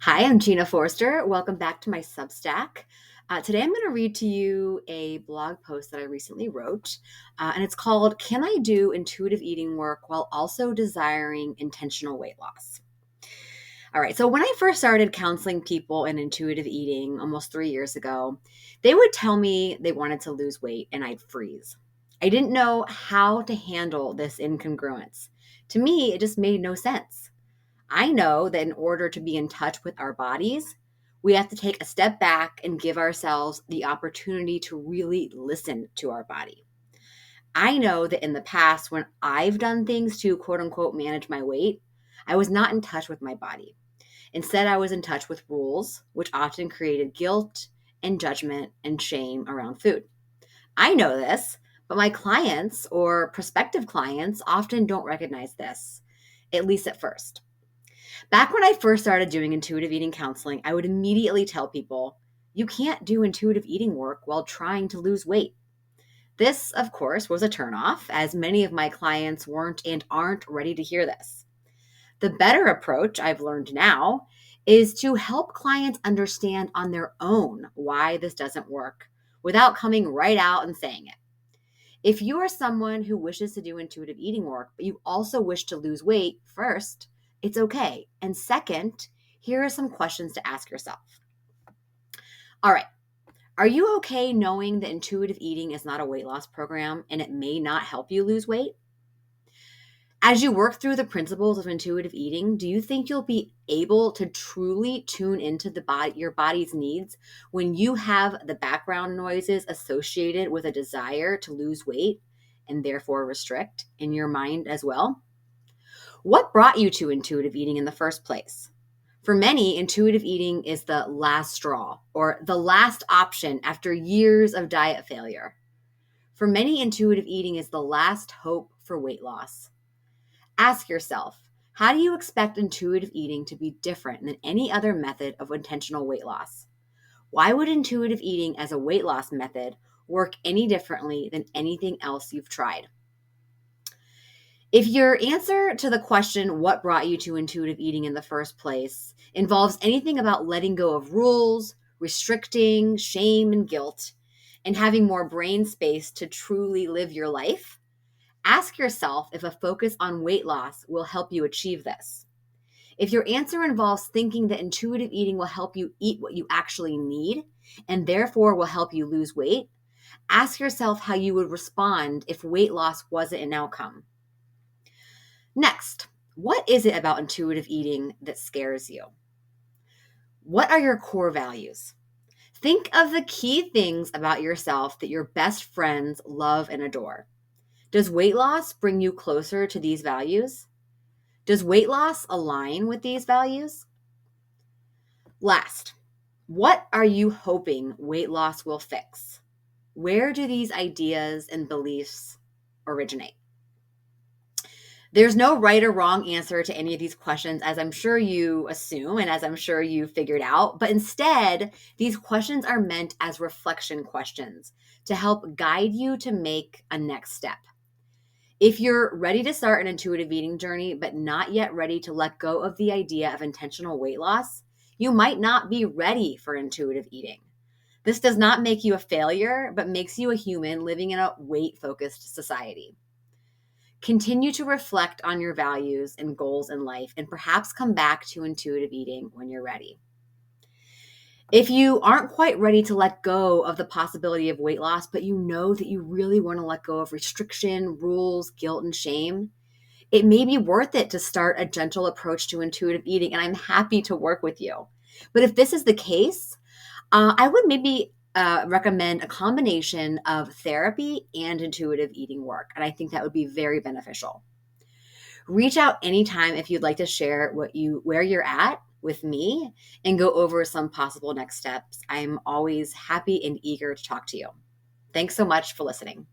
Hi, I'm Gina Forster. Welcome back to my Substack. Today I'm going to read to you a blog post that I recently wrote, and it's called Can I Do Intuitive Eating Work While Also Desiring Intentional Weight Loss? All right, so when I first started counseling people in intuitive eating almost 3 years ago, they would tell me they wanted to lose weight and I'd freeze. I didn't know how to handle this incongruence. To me, it just made no sense. I know that in order to be in touch with our bodies, we have to take a step back and give ourselves the opportunity to really listen to our body. I know that in the past, when I've done things to quote unquote manage my weight, I was not in touch with my body. Instead, I was in touch with rules, which often created guilt and judgment and shame around food. I know this, but my clients or prospective clients often don't recognize this, at least at first. Back when I first started doing intuitive eating counseling, I would immediately tell people, you can't do intuitive eating work while trying to lose weight. This, of course, was a turnoff, as many of my clients weren't and aren't ready to hear this. The better approach I've learned now is to help clients understand on their own why this doesn't work without coming right out and saying it. If you are someone who wishes to do intuitive eating work, but you also wish to lose weight, first, it's okay. And second, here are some questions to ask yourself. All right. Are you okay knowing that intuitive eating is not a weight loss program and it may not help you lose weight? As you work through the principles of intuitive eating, do you think you'll be able to truly tune into your body's needs when you have the background noises associated with a desire to lose weight and therefore restrict in your mind as well? What brought you to intuitive eating in the first place? For many, intuitive eating is the last straw or the last option after years of diet failure. For many, intuitive eating is the last hope for weight loss. Ask yourself, how do you expect intuitive eating to be different than any other method of intentional weight loss? Why would intuitive eating as a weight loss method work any differently than anything else you've tried? If your answer to the question, what brought you to intuitive eating in the first place, involves anything about letting go of rules, restricting, shame, and guilt, and having more brain space to truly live your life, ask yourself if a focus on weight loss will help you achieve this. If your answer involves thinking that intuitive eating will help you eat what you actually need and therefore will help you lose weight, ask yourself how you would respond if weight loss wasn't an outcome. Next, what is it about intuitive eating that scares you? What are your core values? Think of the key things about yourself that your best friends love and adore. Does weight loss bring you closer to these values? Does weight loss align with these values? Last, what are you hoping weight loss will fix? Where do these ideas and beliefs originate? There's no right or wrong answer to any of these questions, as I'm sure you assume and as I'm sure you figured out. But instead, these questions are meant as reflection questions to help guide you to make a next step. If you're ready to start an intuitive eating journey, but not yet ready to let go of the idea of intentional weight loss, you might not be ready for intuitive eating. This does not make you a failure, but makes you a human living in a weight focused society. Continue to reflect on your values and goals in life and perhaps come back to intuitive eating when you're ready. If you aren't quite ready to let go of the possibility of weight loss, but you know that you really want to let go of restriction, rules, guilt, and shame, it may be worth it to start a gentle approach to intuitive eating, and I'm happy to work with you. But if this is the case, I would maybe recommend a combination of therapy and intuitive eating work, and I think that would be very beneficial. Reach out anytime if you'd like to share where you're at with me and go over some possible next steps. I'm always happy and eager to talk to you. Thanks so much for listening.